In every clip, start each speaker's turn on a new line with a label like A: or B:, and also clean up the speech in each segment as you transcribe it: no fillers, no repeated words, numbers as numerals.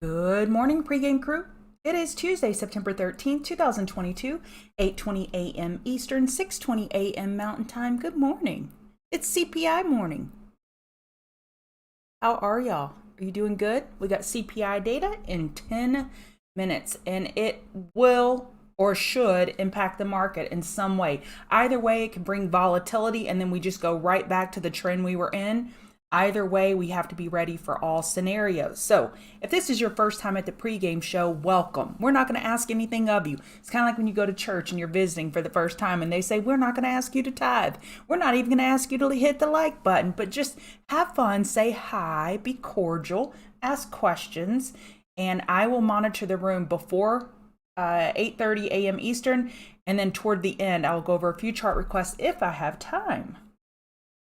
A: Good morning, pregame crew. It is Tuesday, September 13th, 2022, 8:20 a.m. Eastern, 6:20 a.m. Mountain Time. Good morning. It's CPI morning. How are y'all? Are you doing good? We got CPI data in 10 minutes, and it will or should impact the market in some way. Either way, it can bring volatility, and then we just go right back to the trend we were in. Either way, we have to be ready for all scenarios. So if this is your first time at the pregame show, welcome. We're not going to ask anything of you. It's kind of like when you go to church and you're visiting for the first time and they say, we're not going to ask you to tithe. We're not even going to ask you to hit the like button, but just have fun, say hi, be cordial, ask questions, and I will monitor the room before 8:30 a.m. Eastern, and then toward the end, I'll go over a few chart requests if I have time.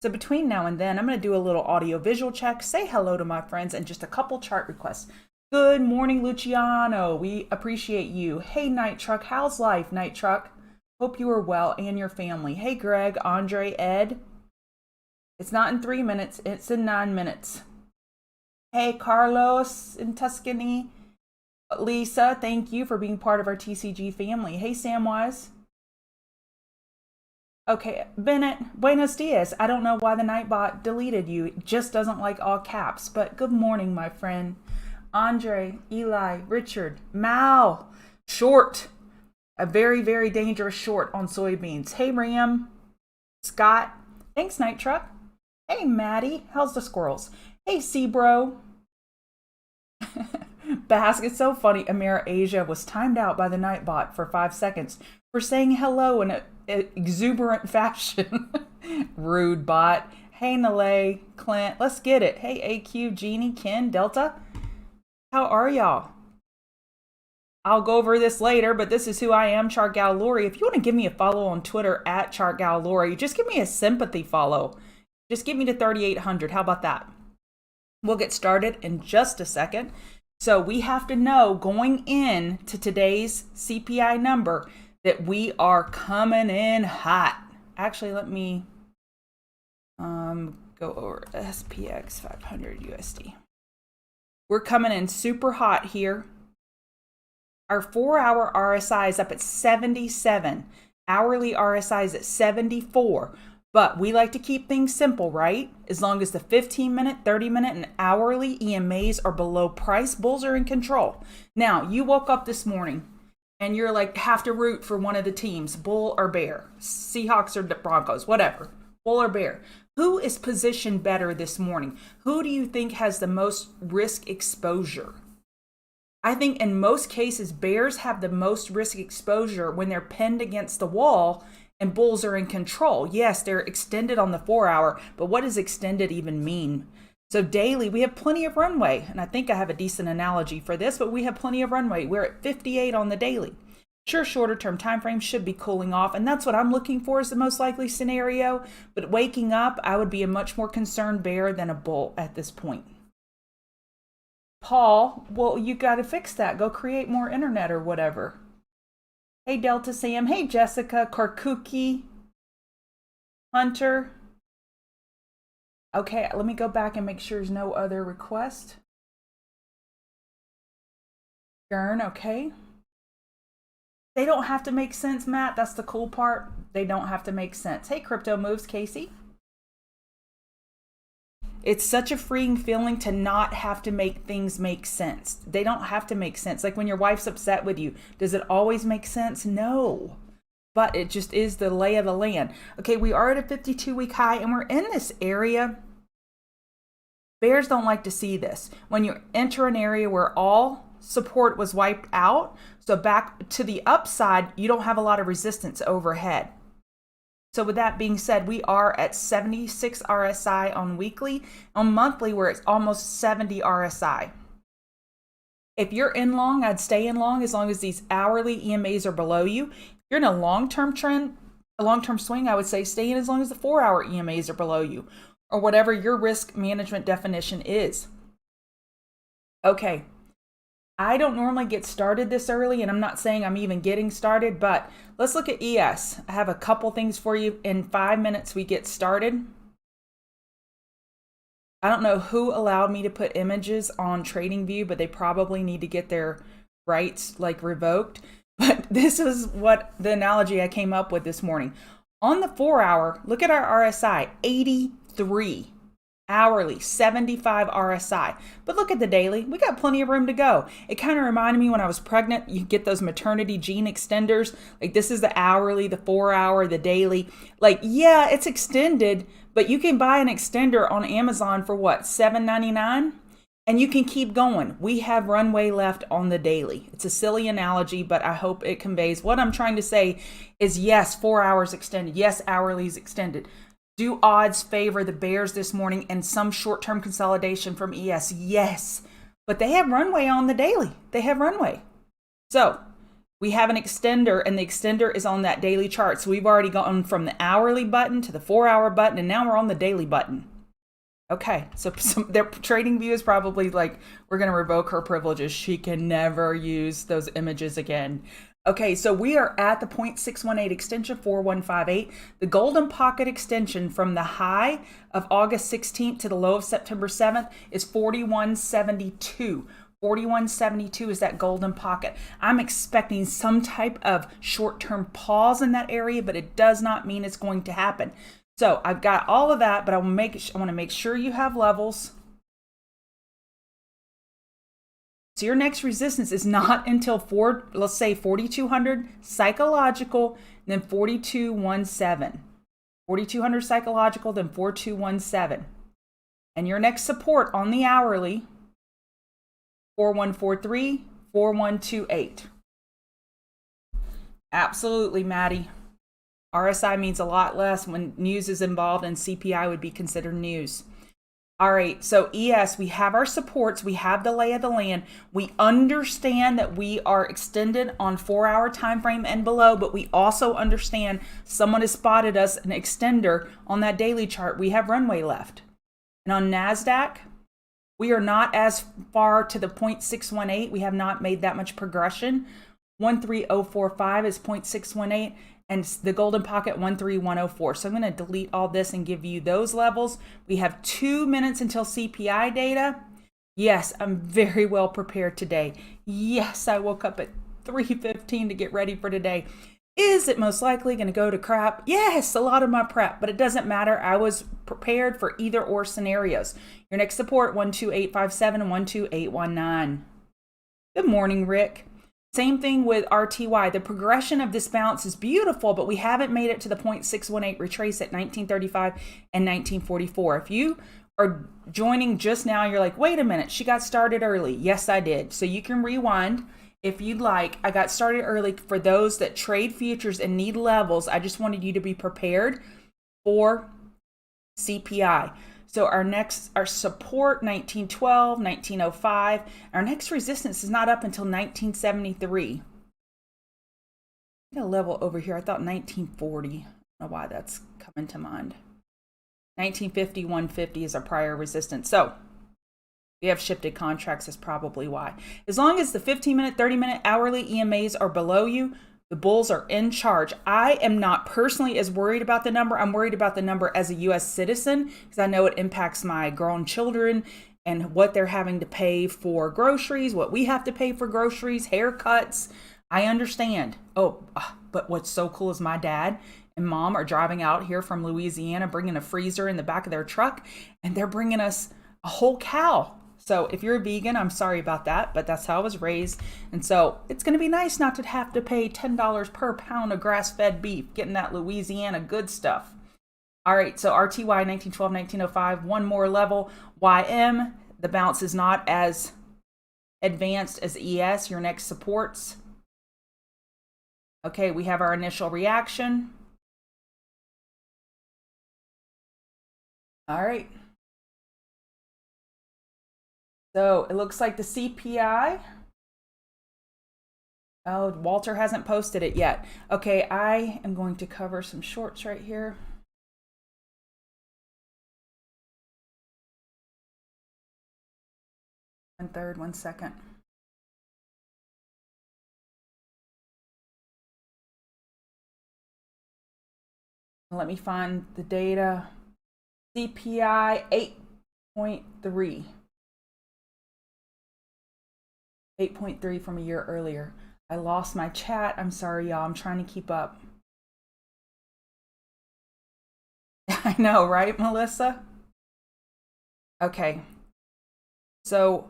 A: So between now and then, I'm going to do a little audio visual check, say hello to my friends, and just a couple chart requests. Good morning, Luciano. We appreciate you. Hey, Night Truck. How's life, Night Truck? Hope you are well and your family. Hey, Greg, Andre, Ed. It's not in 3 minutes. It's in 9 minutes. Hey, Carlos in Tuscany. Lisa, thank you for being part of our TCG family. Hey, Samwise. Okay, Bennett, buenos dias. I don't know why the Nightbot deleted you. It just doesn't like all caps, but good morning, my friend. Andre, Eli, Richard, Mal, short. A very, very dangerous short on soybeans. Hey, Ram, Scott. Thanks, Night Truck. Hey, Maddie. How's the squirrels? Hey, Seabro. Bask, it's so funny. Amira Asia was timed out by the Nightbot for 5 seconds for saying hello in an exuberant fashion. Rude bot. Hey, Nalay, Clint, let's get it. Hey, AQ, Jeannie, Ken, Delta. How are y'all? I'll go over this later, but this is who I am, Chart Gal Lori. If you want to give me a follow on Twitter at Chart Gal Lori, just give me a sympathy follow. Just give me to 3,800. How about that? We'll get started in just a second. So we have to know going into today's CPI number that we are coming in hot. Actually, let me go over SPX 500 USD. We're coming in super hot here. Our 4-hour RSI is up at 77. Hourly RSI is at 74. But we like to keep things simple, right? As long as the 15-minute, 30-minute, and hourly EMAs are below price, bulls are in control. Now, you woke up this morning and you're like, have to root for one of the teams, bull or bear, Seahawks or Broncos, whatever, bull or bear. Who is positioned better this morning? Who do you think has the most risk exposure? I think in most cases, bears have the most risk exposure when they're pinned against the wall and bulls are in control. Yes, they're extended on the 4-hour, but what does extended even mean? So daily, we have plenty of runway, and I think I have a decent analogy for this, but we have plenty of runway. We're at 58 on the daily. Sure, shorter term time frame should be cooling off, and that's what I'm looking for as the most likely scenario, but waking up, I would be a much more concerned bear than a bull at this point. Paul, well, you got to fix that. Go create more internet or whatever. Hey, Delta Sam. Hey, Jessica, Karkuki, Hunter. Okay, let me go back and make sure there's no other request. Gern, okay. They don't have to make sense, Matt. That's the cool part. They don't have to make sense. Hey, Crypto Moves, Casey. It's such a freeing feeling to not have to make things make sense. They don't have to make sense. Like when your wife's upset with you, does it always make sense? No. But it just is the lay of the land. Okay, we are at a 52-week high and we're in this area. Bears don't like to see this. When you enter an area where all support was wiped out, so back to the upside, you don't have a lot of resistance overhead. So with that being said, we are at 76 RSI on weekly. On monthly, we're at almost 70 RSI. If you're in long, I'd stay in long as these hourly EMAs are below you. If you're in a long-term trend, a long-term swing, I would say stay in as long as the 4-hour EMAs are below you, or whatever your risk management definition is. Okay. I don't normally get started this early, and I'm not saying I'm even getting started, but let's look at ES. I have a couple things for you. In 5 minutes, we get started. I don't know who allowed me to put images on TradingView, but they probably need to get their rights like revoked. But this is what the analogy I came up with this morning. On the 4-hour, look at our RSI, 83. Hourly, 75 RSI. But look at the daily. We got plenty of room to go. It kind of reminded me when I was pregnant, you get those maternity gene extenders. Like this is the hourly, the 4-hour, the daily. Like, yeah, it's extended, but you can buy an extender on Amazon for what, $7.99? And you can keep going. We have runway left on the daily. It's a silly analogy, but I hope it conveys what I'm trying to say is yes, 4 hours extended. Yes, hourly is extended. Do odds favor the bears this morning and some short-term consolidation from ES? Yes, but they have runway on the daily. They have runway. So we have an extender, and the extender is on that daily chart. So we've already gone from the hourly button to the 4-hour button, and now we're on the daily button. Okay, so their TradingView is probably like, we're going to revoke her privileges. She can never use those images again. Okay, so we are at the 0.618 extension, 4158. The golden pocket extension from the high of August 16th to the low of September 7th is 4172. 4172 is that golden pocket. I'm expecting some type of short-term pause in that area, but it does not mean it's going to happen. So I've got all of that, but I want to make sure you have levels. So your next resistance is not until let's say 4,200 psychological, then 4,217. 4,200 psychological, then 4,217. And your next support on the hourly, 4143, 4128. Absolutely, Maddie. RSI means a lot less when news is involved, and CPI would be considered news. All right, so ES, we have our supports, we have the lay of the land. We understand that we are extended on 4-hour time frame and below, but we also understand someone has spotted us an extender on that daily chart. We have runway left. And on NASDAQ, we are not as far to the 0.618. We have not made that much progression. 13045 is 0.618. And the golden pocket 13104. So I'm going to delete all this and give you those levels. We have 2 minutes until CPI data. Yes, I'm very well prepared today. Yes, I woke up at 3:15 to get ready for today. Is it most likely going to go to crap? Yes, a lot of my prep, but it doesn't matter. I was prepared for either or scenarios. Your next support 12857 and 12819. Good morning, Rick. Same thing with RTY. The progression of this bounce is beautiful, but we haven't made it to the 0.618 retrace at 1935 and 1944. If you are joining just now, you're like, wait a minute, she got started early. Yes, I did. So you can rewind if you'd like. I got started early for those that trade futures and need levels. I just wanted you to be prepared for CPI. So our support 1912, 1905. Our next resistance is not up until 1973. I got a level over here. I thought 1940. I don't know why that's coming to mind. 1950, 150 is our prior resistance. So we have shifted contracts, is probably why. As long as the 15-minute, 30-minute, hourly EMAs are below you, the bulls are in charge. I am not personally as worried about the number. I'm worried about the number as a U.S. citizen because I know it impacts my grown children and what they're having to pay for groceries, what we have to pay for groceries, haircuts. I understand. But what's so cool is my dad and mom are driving out here from Louisiana, bringing a freezer in the back of their truck, and they're bringing us a whole cow. So if you're a vegan, I'm sorry about that, but that's how I was raised. And so it's going to be nice not to have to pay $10 per pound of grass-fed beef, getting that Louisiana good stuff. All right, so RTY 1912, 1905, one more level. YM, the bounce is not as advanced as ES, your next supports. Okay, we have our initial reaction. All right. So it looks like the CPI. Oh, Walter hasn't posted it yet. Okay, I am going to cover some shorts right here. One second. Let me find the data. CPI 8.3. 8.3 from a year earlier. I lost my chat. I'm sorry, y'all. I'm trying to keep up. I know, right, Melissa? Okay. So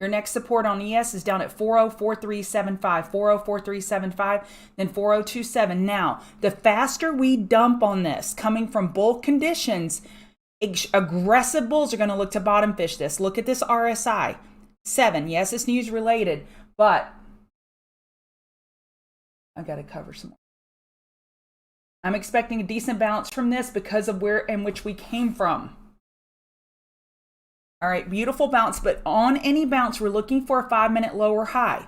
A: your next support on ES is down at 404375, 404375, then 4027. Now, the faster we dump on this, coming from bull conditions, aggressive bulls are going to look to bottom fish this. Look at this RSI 7. Yes, it's news related, but I got to cover some more. I'm expecting a decent bounce from this because of where in which we came from. All right, beautiful bounce, but on any bounce, we're looking for a 5-minute lower high.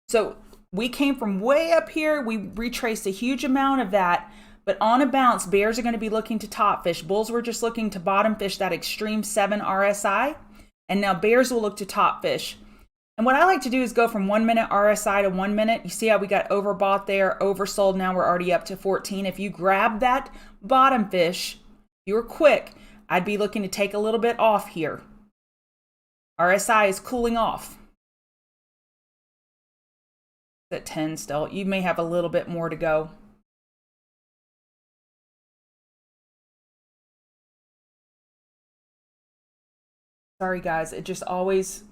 A: So we came from way up here. We retraced a huge amount of that, but on a bounce, bears are going to be looking to top fish. Bulls were just looking to bottom fish that extreme 7 RSI, and now bears will look to top fish. And what I like to do is go from 1 minute RSI to 1 minute. You see how we got overbought there, oversold. Now we're already up to 14. If you grab that bottom fish, you were quick, I'd be looking to take a little bit off here. RSI is cooling off. It's at 10 still. You may have a little bit more to go. Sorry guys, it just always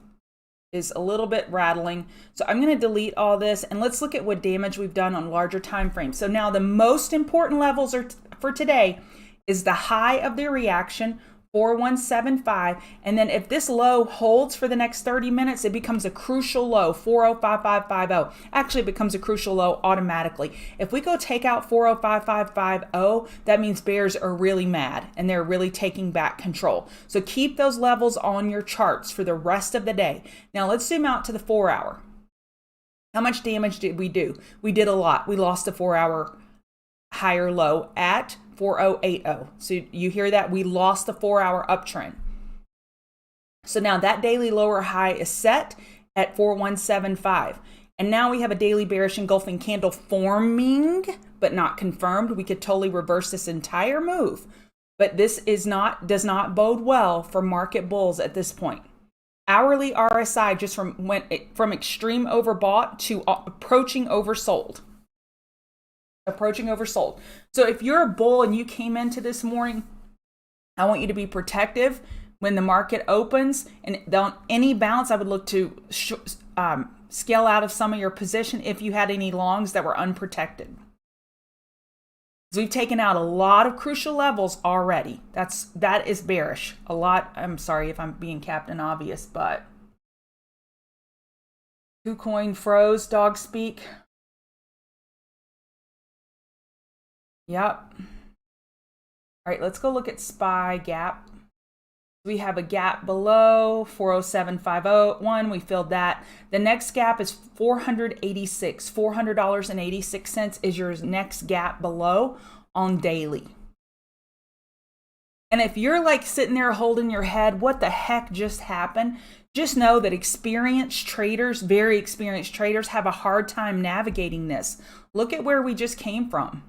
A: is a little bit rattling. So I'm going to delete all this and let's look at what damage we've done on larger time frames. So now the most important levels are for today is the high of the reaction, 4175, and then if this low holds for the next 30 minutes, it becomes a crucial low, 405550. Actually, it becomes a crucial low automatically. If we go take out 405550, that means bears are really mad and they're really taking back control. So keep those levels on your charts for the rest of the day. Now let's zoom out to the 4 hour. How much damage did we do? We did a lot. We lost the 4 hour higher low at 4080. So you hear that? We lost the 4 hour uptrend. So now that daily lower high is set at 4175. And now we have a daily bearish engulfing candle forming, but not confirmed. We could totally reverse this entire move. But this does not bode well for market bulls at this point. Hourly RSI just went from extreme overbought to approaching oversold. Approaching oversold. So if you're a bull and you came into this morning, I want you to be protective when the market opens, and on any bounce, I would look to scale out of some of your position if you had any longs that were unprotected. So we've taken out a lot of crucial levels already. That is bearish. A lot. I'm sorry if I'm being Captain Obvious, but KuCoin froze, dog speak. Yep. All right, let's go look at SPY gap. We have a gap below 407.501. We filled that. The next gap is 486. $400.86 is your next gap below on daily. And if you're like sitting there holding your head, what the heck just happened? Just know that experienced traders, very experienced traders, have a hard time navigating this. Look at where we just came from.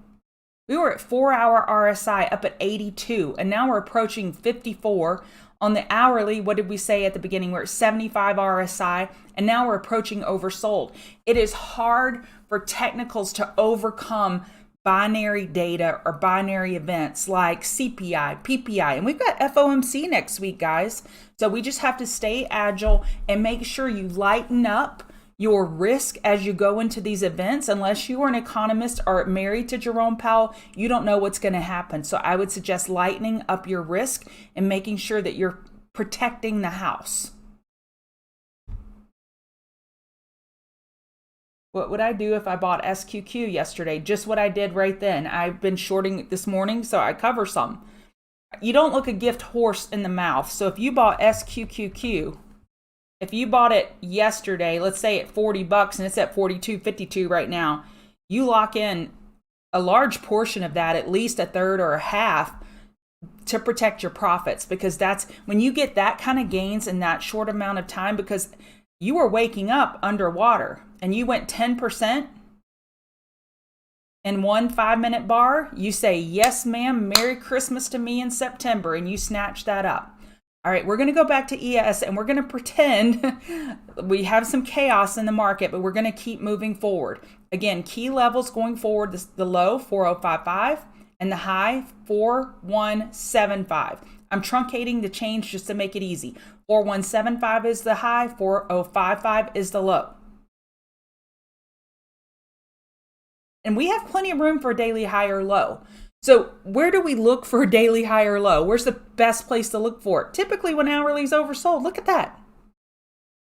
A: We were at 4 hour RSI up at 82, and now we're approaching 54. On the hourly, what did we say at the beginning? We're at 75 RSI, and now we're approaching oversold. It is hard for technicals to overcome binary data or binary events like CPI, PPI, and we've got FOMC next week, guys. So we just have to stay agile and make sure you lighten up your risk as you go into these events. Unless you are an economist or married to Jerome Powell, you don't know what's going to happen. So I would suggest lightening up your risk and making sure that you're protecting the house. What would I do if I bought SQQ yesterday? Just what I did right then. I've been shorting this morning, so I cover some. You don't look a gift horse in the mouth. So if you bought SQQQ, if you bought it yesterday, let's say at $40 and it's at $42.52 right now, you lock in a large portion of that, at least a third or a half, to protect your profits, because that's when you get that kind of gains in that short amount of time, because you were waking up underwater and you went 10%. in one 5-minute bar, you say, yes, ma'am, Merry Christmas to me in September, and you snatch that up. All right, we're going to go back to ES, and we're going to pretend we have some chaos in the market, but we're going to keep moving forward. Again, key levels going forward, the low, 4055, and the high, 4175. I'm truncating the change just to make it easy. 4175 is the high, 4055 is the low. And we have plenty of room for a daily high or low. So where do we look for a daily high or low? Where's the best place to look for it? Typically when hourly's oversold. Look at that.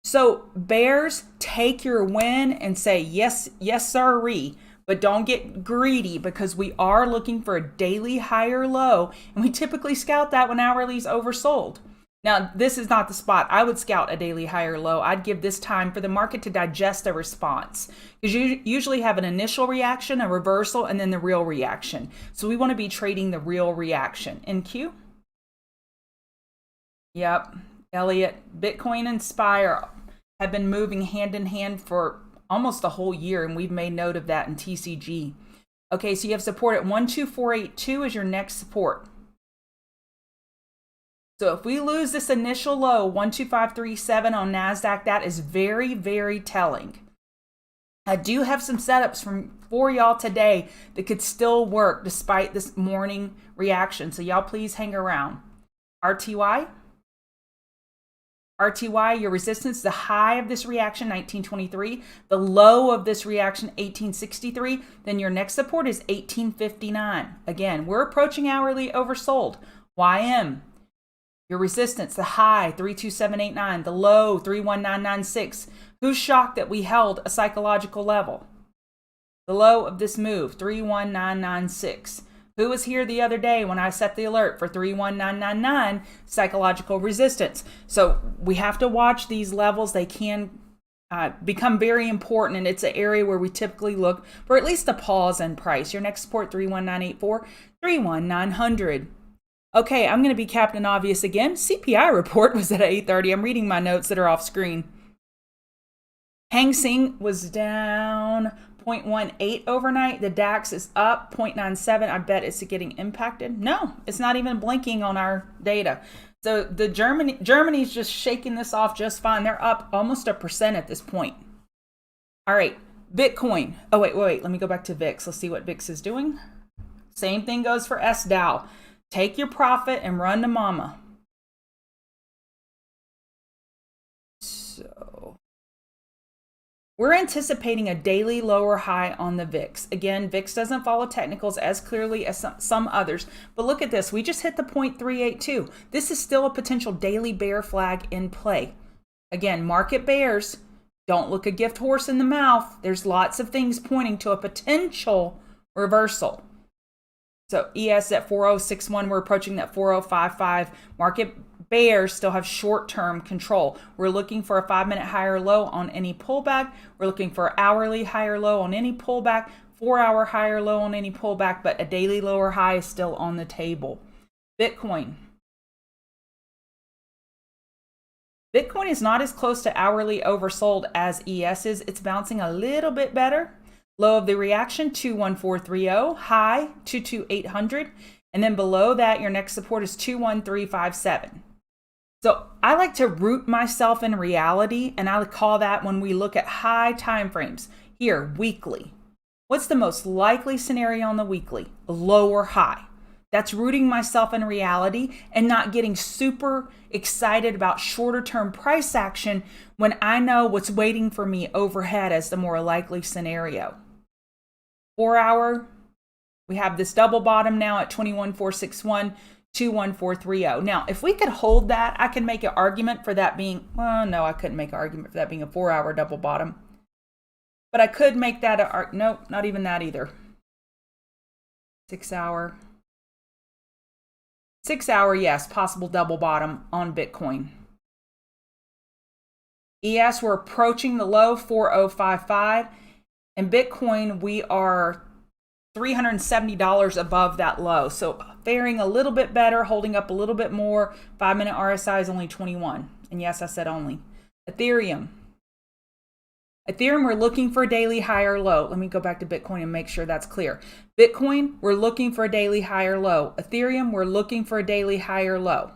A: So bears, take your win and say, yes, yes, sirree. But don't get greedy, because we are looking for a daily high or low. And we typically scout that when hourly's oversold. Now, this is not the spot. I would scout a daily high or low. I'd give this time for the market to digest a response, because you usually have an initial reaction, a reversal, and then the real reaction. So we want to be trading the real reaction. NQ? Yep. Elliott, Bitcoin and SPY have been moving hand in hand for almost the whole year, and we've made note of that in TCG. Okay, so you have support at 12482 as your next support. So if we lose this initial low, 12537 on NASDAQ, that is very, very telling. I do have some setups for y'all today that could still work despite this morning reaction. So y'all please hang around. RTY, your resistance, the high of this reaction, 1923, the low of this reaction, 1863, then your next support is 1859. Again, we're approaching hourly oversold. YM, your resistance, the high, 32789, the low, 31996. Who's shocked that we held a psychological level? The low of this move, 31996. Who was here the other day when I set the alert for 31999, psychological resistance? So we have to watch these levels. They can become very important, and it's an area where we typically look for at least a pause in price. Your next support, 31984, 31900. Okay, I'm going to be Captain Obvious again. CPI report was at 8:30. I'm reading my notes that are off screen. Hang Seng was down 0.18 overnight. The DAX is up 0.97. I bet it's getting impacted. No, it's not even blinking on our data. So the Germany's just shaking this off just fine. They're up almost 1% at this point. All right, Bitcoin. Oh, wait. Let me go back to VIX. Let's see what VIX is doing. Same thing goes for SDAO. Take your profit and run to mama. So we're anticipating a daily lower high on the VIX. Again, VIX doesn't follow technicals as clearly as some others. But look at this. We just hit the 0.382. This is still a potential daily bear flag in play. Again, market bears, don't look a gift horse in the mouth. There's lots of things pointing to a potential reversal. So ES at 4061, we're approaching that 4055. Market bears still have short-term control. We're looking for a 5-minute higher low on any pullback. We're looking for hourly higher low on any pullback, 4-hour higher low on any pullback, but a daily lower high is still on the table. Bitcoin. Bitcoin is not as close to hourly oversold as ES is. It's bouncing a little bit better. Low of the reaction, 21430, high, 22800, and then below that, your next support is 21357. So I like to root myself in reality, and I call that when we look at high time frames. Here, weekly. What's the most likely scenario on the weekly? A lower high. That's rooting myself in reality and not getting super excited about shorter term price action when I know what's waiting for me overhead as the more likely scenario. 4-hour, we have this double bottom now at 21461, 21430. Now, if we could hold that, I can make an argument for that being, well, no, I couldn't make an argument for that being a 4-hour double bottom. But I could make that nope, not even that either. 6-hour. 6-hour, yes, possible double bottom on Bitcoin. ES, we're approaching the low, 4055. And Bitcoin, we are $370 above that low. So faring a little bit better, holding up a little bit more. 5-minute RSI is only 21. And yes, I said only. Ethereum. Ethereum, we're looking for a daily higher low. Let me go back to Bitcoin and make sure that's clear. Bitcoin, we're looking for a daily higher low. Ethereum, we're looking for a daily higher low.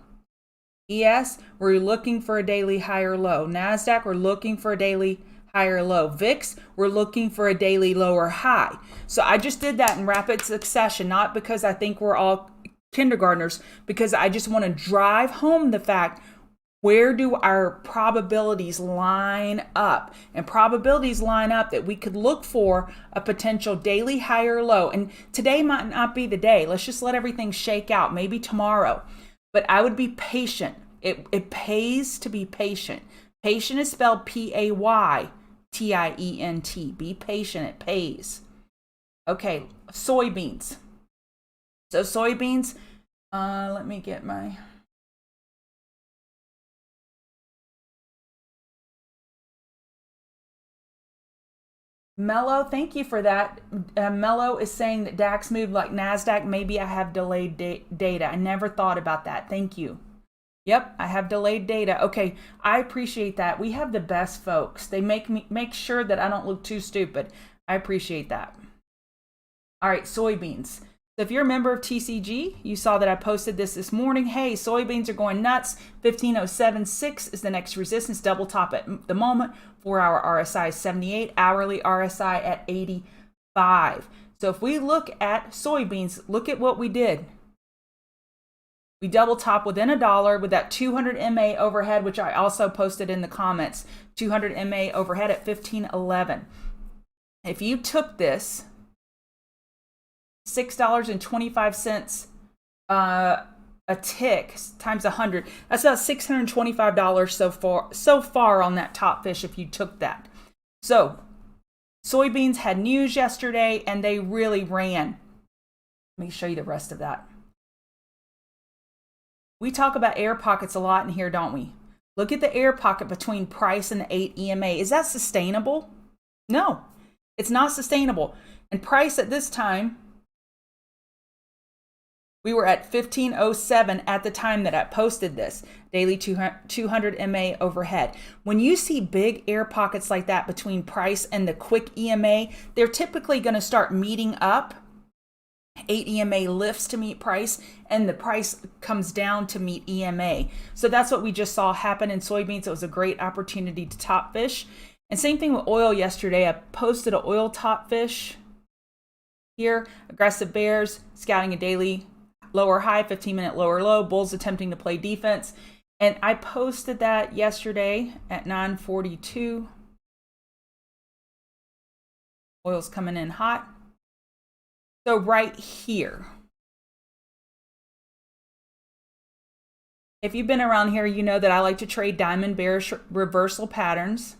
A: ES, we're looking for a daily higher low. NASDAQ, we're looking for a daily higher low. VIX, we're looking for a daily lower high. So I just did that in rapid succession, not because I think we're all kindergartners, because I just want to drive home the fact, where do our probabilities line up? And probabilities line up that we could look for a potential daily higher low. And today might not be the day. Let's just let everything shake out, maybe tomorrow. But I would be patient. It pays to be patient. Patient is spelled Paytient. Be patient, it pays. Okay, soybeans. So soybeans, let me get my... Mello, thank you for that. Mello is saying that DAX moved like NASDAQ. Maybe I have delayed data. I never thought about that. Thank you. Yep, I have delayed data. Okay, I appreciate that. We have the best folks. They make sure that I don't look too stupid. I appreciate that. All right, soybeans. So if you're a member of TCG, you saw that I posted this morning. Hey, soybeans are going nuts. 15.076 is the next resistance. Double top at the moment. 4-hour RSI is 78. Hourly RSI at 85. So if we look at soybeans, look at what we did. We double top within $1 with that 200 MA overhead, which I also posted in the comments. 200 MA overhead at 15.11. If you took this $6.25 a tick times 100, that's about $625 so far on that top fish if you took that. So soybeans had news yesterday and they really ran. Let me show you the rest of that. We talk about air pockets a lot in here, don't we? Look at the air pocket between price and the 8 EMA. Is that sustainable? No, it's not sustainable. And price at this time, we were at 15.07 at the time that I posted this. Daily 200 MA overhead. When you see big air pockets like that between price and the quick EMA, they're typically going to start meeting up. 8 EMA lifts to meet price, and the price comes down to meet EMA. So that's what we just saw happen in soybeans. It was a great opportunity to top fish. And same thing with oil yesterday. I posted an oil top fish here. Aggressive bears scouting a daily lower high, 15-minute lower low. Bulls attempting to play defense. And I posted that yesterday at 9:42. Oil's coming in hot. So right here, if you've been around here, you know that I like to trade diamond bearish reversal patterns.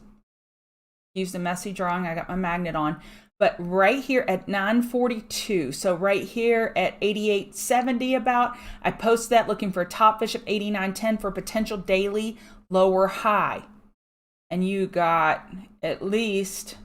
A: Use the message wrong. I got my magnet on. But right here at 9:42, so right here at 88.70 about, I posted that looking for a top fish of 89.10 for a potential daily lower high. And you got at least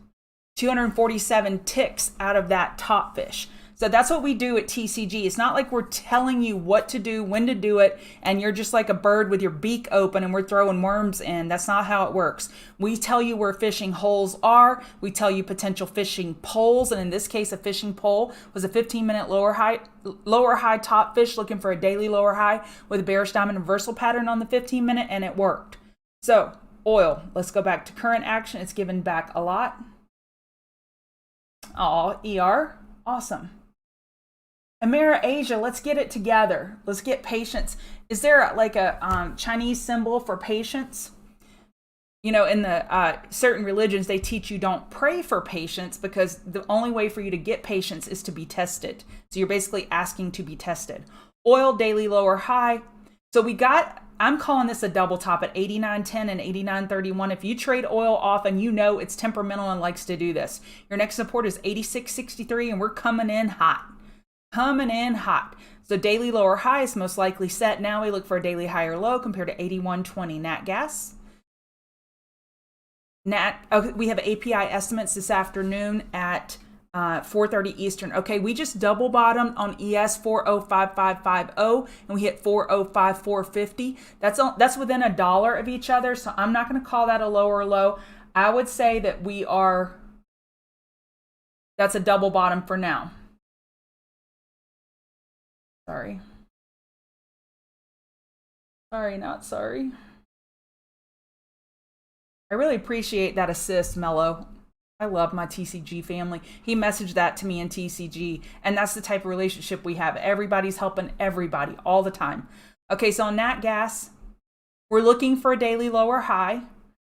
A: 247 ticks out of that top fish. So that's what we do at TCG. It's not like we're telling you what to do, when to do it, and you're just like a bird with your beak open and we're throwing worms in. That's not how it works. We tell you where fishing holes are. We tell you potential fishing poles. And in this case, a fishing pole was a 15-minute lower high top fish looking for a daily lower high with a bearish diamond reversal pattern on the 15-minute, and it worked. So oil, let's go back to current action. It's given back a lot. Oh, ER, awesome. Amera Asia, let's get it together. Let's get patience. Is there like a Chinese symbol for patience? You know, in the certain religions, they teach you don't pray for patience because the only way for you to get patience is to be tested. So you're basically asking to be tested. Oil daily lower high. So we got, I'm calling this a double top at 89.10 and 89.31. If you trade oil off and you know it's temperamental and likes to do this, your next support is 86.63 and we're coming in hot. Coming in hot. So daily lower high is most likely set. Now we look for a daily higher low compared to 81.20 nat gas. We have API estimates this afternoon at 4:30 Eastern. Okay, we just double bottomed on ES 405550 and we hit 405450. That's within $1 of each other. So I'm not going to call that a lower low. I would say that that's a double bottom for now. Sorry. Sorry, not sorry. I really appreciate that assist, Mello. I love my TCG family. He messaged that to me in TCG, and that's the type of relationship we have. Everybody's helping everybody all the time. Okay, so on nat gas, we're looking for a daily lower high.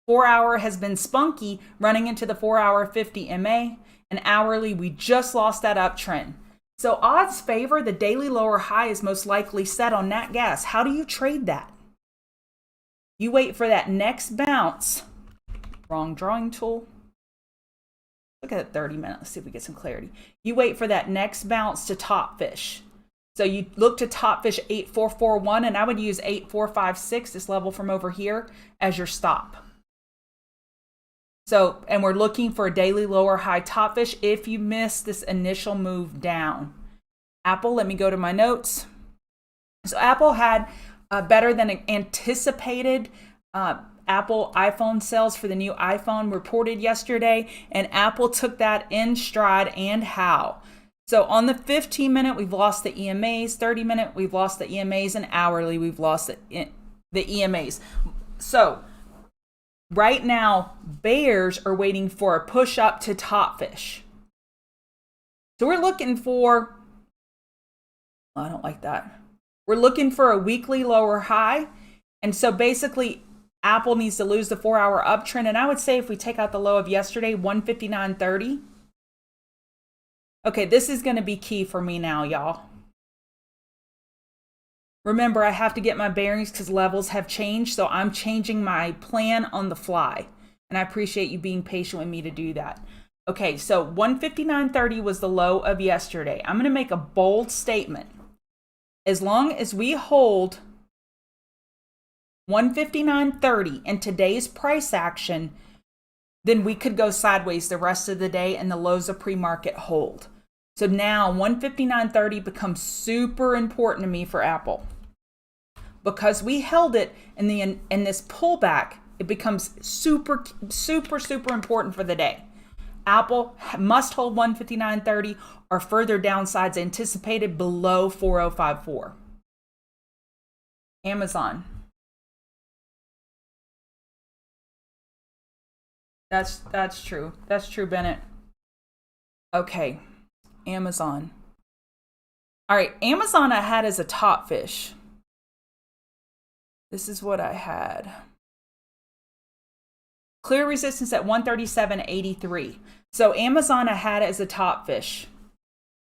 A: 4 hour has been spunky, running into the 4 hour 50 MA, and hourly, we just lost that uptrend. So odds favor the daily lower high is most likely set on nat gas. How do you trade that? You wait for that next bounce. Wrong drawing tool. Look at 30 minutes. Let's see if we get some clarity. You wait for that next bounce to top fish. So you look to top fish 8441, and I would use 8456, this level from over here, as your stop. So, and we're looking for a daily lower high top fish if you miss this initial move down. Apple, let me go to my notes. So Apple had better than anticipated Apple iPhone sales for the new iPhone reported yesterday, and Apple took that in stride, and how. So on the 15-minute, we've lost the EMAs, 30-minute, we've lost the EMAs, and hourly, we've lost the EMAs. So right now, bears are waiting for a push up to top fish. So we're looking for, I don't like that. We're looking for a weekly lower high. And so basically, Apple needs to lose the 4 hour uptrend. And I would say if we take out the low of yesterday, 159.30. Okay, this is going to be key for me now, y'all. Remember, I have to get my bearings because levels have changed. So I'm changing my plan on the fly. And I appreciate you being patient with me to do that. Okay, so 159.30 was the low of yesterday. I'm going to make a bold statement. As long as we hold 159.30 in today's price action, then we could go sideways the rest of the day and the lows of pre-market hold. So now 159.30 becomes super important to me for Apple. Because we held it in this pullback, it becomes super, super, super important for the day. Apple must hold 159.30 or further downsides anticipated below 4054. Amazon. That's true. That's true, Bennett. Okay, Amazon. All right, Amazon I had as a top fish. This is what I had. Clear resistance at 137.83. So Amazon I had as a top fish.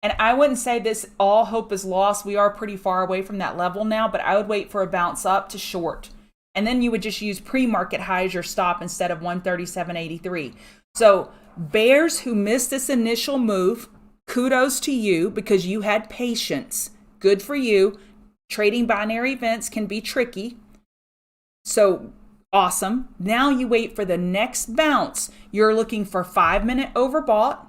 A: And I wouldn't say this all hope is lost. We are pretty far away from that level now, but I would wait for a bounce up to short. And then you would just use pre-market high as your stop instead of 137.83. So bears who missed this initial move, kudos to you because you had patience. Good for you. Trading binary events can be tricky. So awesome. Now you wait for the next bounce. You're looking for 5-minute overbought.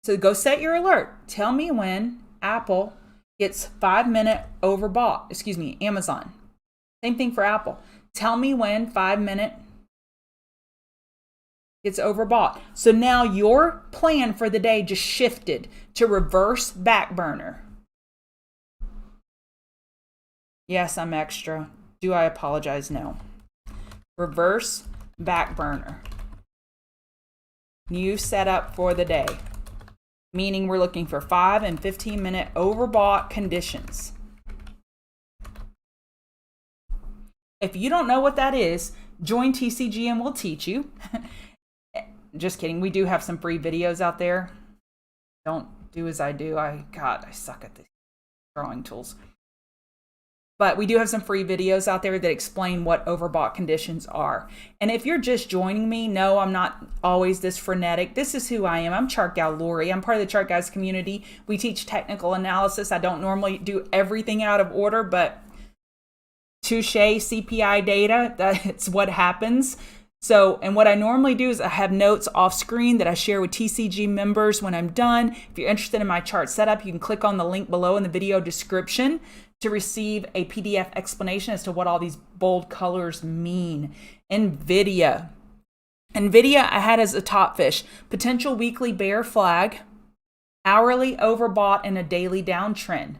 A: So go set your alert. Tell me when Apple gets 5-minute overbought. Excuse me, Amazon. Same thing for Apple. Tell me when 5-minute gets overbought. So now your plan for the day just shifted to reverse back burner. Yes, I'm extra. Do I apologize? No. Reverse back burner. New setup for the day. Meaning we're looking for 5 and 15-minute overbought conditions. If you don't know what that is, join TCG and we'll teach you. Just kidding. We do have some free videos out there. Don't do as I do. I suck at the drawing tools. But we do have some free videos out there that explain what overbought conditions are. And if you're just joining me, no, I'm not always this frenetic. This is who I am. I'm Chart Gal Lori. I'm part of the Chart Guys community. We teach technical analysis. I don't normally do everything out of order, but touche CPI data, that's what happens. So, and what I normally do is I have notes off screen that I share with TCG members when I'm done. If you're interested in my chart setup, you can click on the link below in the video description to receive a PDF explanation as to what all these bold colors mean. NVIDIA. NVIDIA I had as a top fish. Potential weekly bear flag, hourly overbought, and a daily downtrend.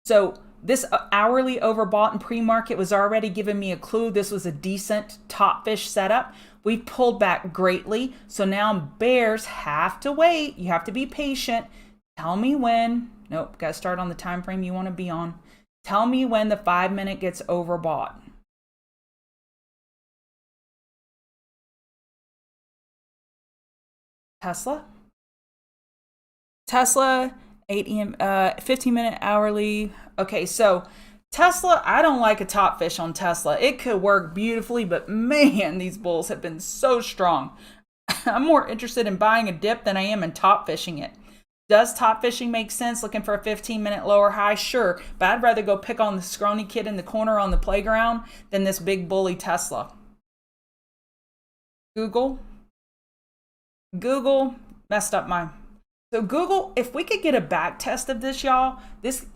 A: So this hourly overbought in pre-market was already giving me a clue this was a decent top fish setup. We pulled back greatly. So now bears have to wait. You have to be patient. Tell me when. Nope, got to start on the time frame you want to be on. Tell me when the 5-minute gets overbought. Tesla, 8 a.m., 15-minute hourly. Okay, so Tesla, I don't like a top fish on Tesla. It could work beautifully, but man, these bulls have been so strong. I'm more interested in buying a dip than I am in top fishing it. Does top fishing make sense? Looking for a 15-minute lower high? Sure, but I'd rather go pick on the scrawny kid in the corner on the playground than this big bully Tesla. Google messed up my... So Google, if we could get a back test of this, y'all,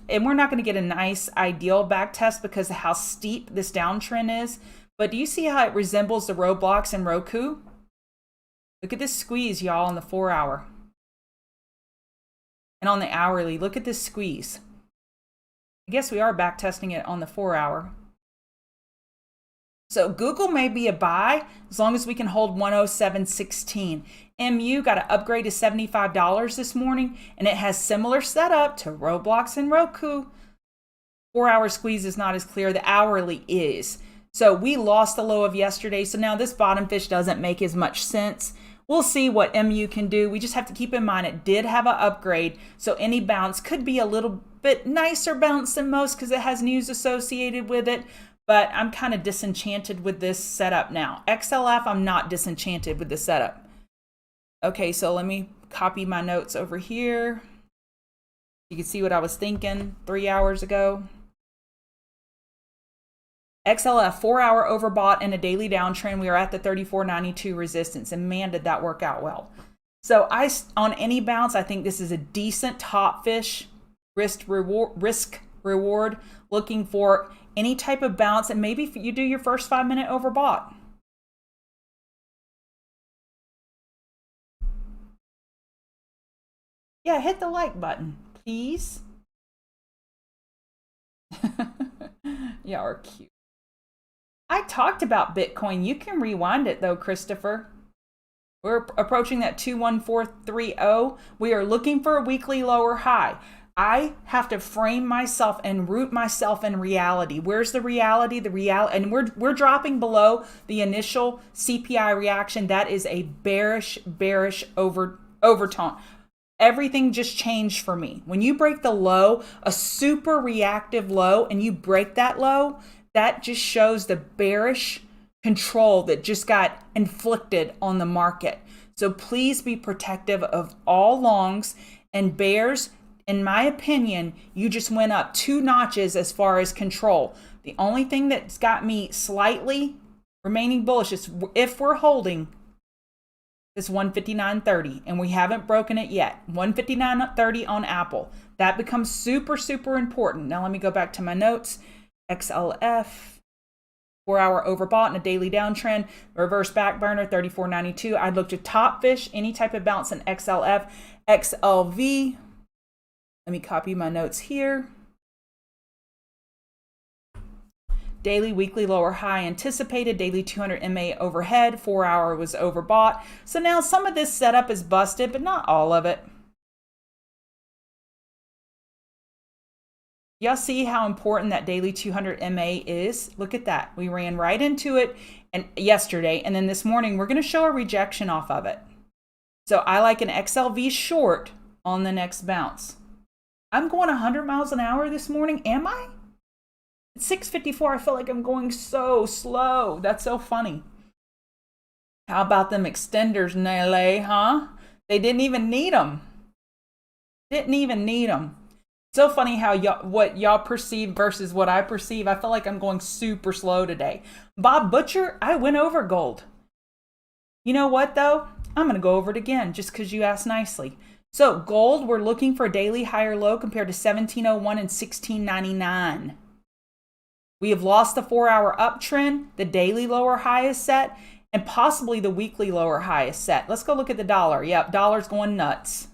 A: and we're not going to get a nice ideal back test because of how steep this downtrend is, but do you see how it resembles the Roblox and Roku? Look at this squeeze, y'all, on the 4-hour. And on the hourly, look at this squeeze. I guess we are back testing it on the 4-hour. So Google may be a buy as long as we can hold 107.16. MU got an upgrade to $75 this morning, and it has similar setup to Roblox and Roku. 4-hour squeeze is not as clear. The hourly is. So we lost the low of yesterday. So now this bottom fish doesn't make as much sense. We'll see what MU can do. We just have to keep in mind it did have an upgrade. So any bounce could be a little bit nicer bounce than most because it has news associated with it. But I'm kind of disenchanted with this setup now. XLF, I'm not disenchanted with the setup. Okay, so let me copy my notes over here. You can see what I was thinking 3 hours ago. XLF, 4-hour overbought and a daily downtrend. We are at the 34.92 resistance, and man, did that work out well. So on any bounce, I think this is a decent top fish risk reward, looking for any type of bounce, and maybe you do your first 5-minute overbought. Yeah, hit the like button, please. Yeah, are cute. I talked about Bitcoin. You can rewind it though, Christopher. We're approaching that 21430. We are looking for a weekly lower high. I have to frame myself and root myself in reality. Where's the reality? And we're dropping below the initial CPI reaction. That is a bearish overtone. Everything just changed for me. When you break the low, a super reactive low, and you break that low, that just shows the bearish control that just got inflicted on the market. So please be protective of all longs and bears. In my opinion, you just went up 2 notches as far as control. The only thing that's got me slightly remaining bullish is if we're holding this 159.30, and we haven't broken it yet. 159.30 on Apple. That becomes super, super important. Now let me go back to my notes. XLF, 4-hour overbought and a daily downtrend. Reverse back burner, 34.92. I'd look to top fish, any type of bounce in XLF. XLV, let me copy my notes here. Daily, weekly lower high anticipated. Daily 200 MA overhead. 4-hour was overbought. So now some of this setup is busted, but not all of it. Y'all see how important that daily 200 MA is? Look at that. We ran right into it yesterday, and then this morning we're going to show a rejection off of it. So I like an XLV short on the next bounce. I'm going 100 miles an hour this morning. Am I? At 6:54, I feel like I'm going so slow. That's so funny. How about them extenders, Nele, huh? They didn't even need them. So funny how what y'all perceive versus what I perceive. I feel like I'm going super slow today. Bob Butcher, I went over gold. You know what, though? I'm going to go over it again just because you asked nicely. So gold, we're looking for a daily higher low compared to 1701 and 1699. We have lost the 4-hour uptrend. The daily lower high is set. and possibly the weekly lower high is set. Let's go look at the dollar. Yep, dollar's going nuts.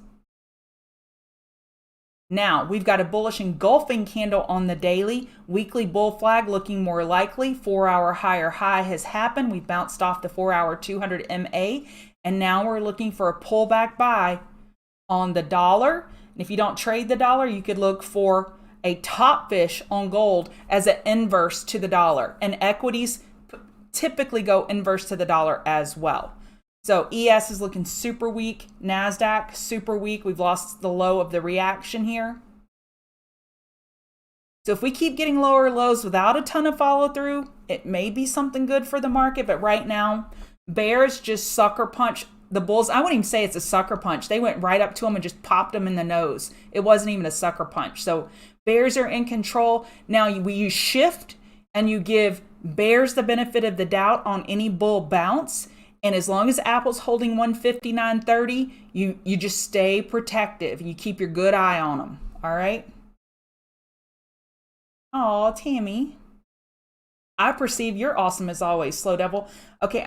A: Now, we've got a bullish engulfing candle on the daily. Weekly bull flag looking more likely. 4-hour higher high has happened. We've bounced off the 4-hour 200 MA. And now we're looking for a pullback buy on the dollar. And if you don't trade the dollar, you could look for a top fish on gold as an inverse to the dollar. And equities typically go inverse to the dollar as well. So ES is looking super weak. NASDAQ, super weak. We've lost the low of the reaction here. So if we keep getting lower lows without a ton of follow through, it may be something good for the market. But right now, bears just sucker punch the bulls. I wouldn't even say it's a sucker punch. They went right up to them and just popped them in the nose. It wasn't even a sucker punch. So bears are in control. Now we use shift and you give bears the benefit of the doubt on any bull bounce. And as long as Apple's holding 159.30, you just stay protective. You keep your good eye on them. All right. Oh, Tammy. I perceive you're awesome as always, Slow Devil. Okay,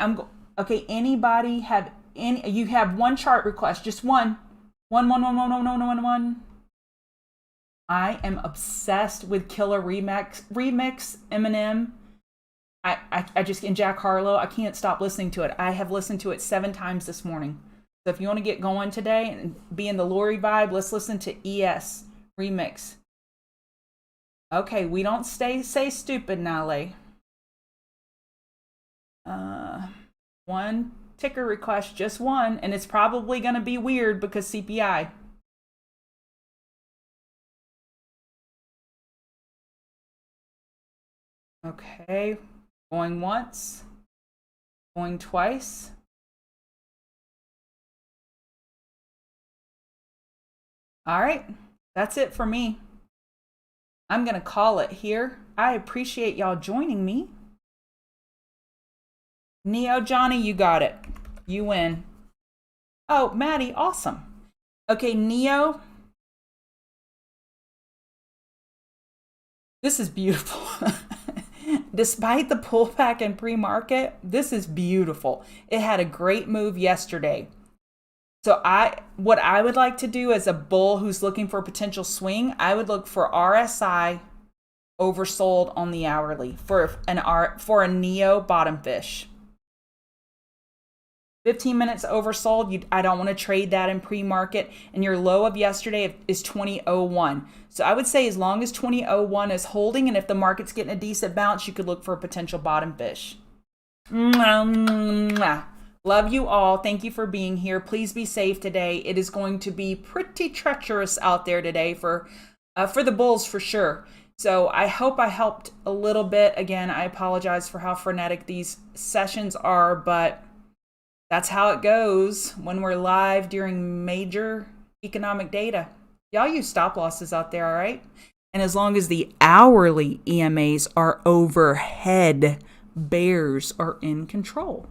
A: okay, anybody have any, you have one chart request, just one. One. I am obsessed with Killer Remix Eminem. I just, and Jack Harlow, I can't stop listening to it. I have listened to it 7 times this morning. So if you want to get going today and be in the Lori vibe, let's listen to ES Remix. Okay, we don't say stupid, Nale. One ticker request, just one, and it's probably going to be weird because CPI. Okay, going once, going twice. All right, that's it for me. I'm going to call it here. I appreciate y'all joining me. Neo Johnny, you got it. You win. Oh, Maddie, awesome. Okay, Neo. This is beautiful. Despite the pullback in pre-market, this is beautiful. It had a great move yesterday. So what I would like to do as a bull who's looking for a potential swing, I would look for RSI oversold on the hourly for a Neo bottom fish. 15 minutes oversold. I don't want to trade that in pre-market. And your low of yesterday is 20.01. So I would say as long as 20.01 is holding, and if the market's getting a decent bounce, you could look for a potential bottom fish. Love you all. Thank you for being here. Please be safe today. It is going to be pretty treacherous out there today for the bulls for sure. So I hope I helped a little bit. Again, I apologize for how frenetic these sessions are, but that's how it goes when we're live during major economic data. Y'all use stop losses out there, all right? And as long as the hourly EMAs are overhead, bears are in control.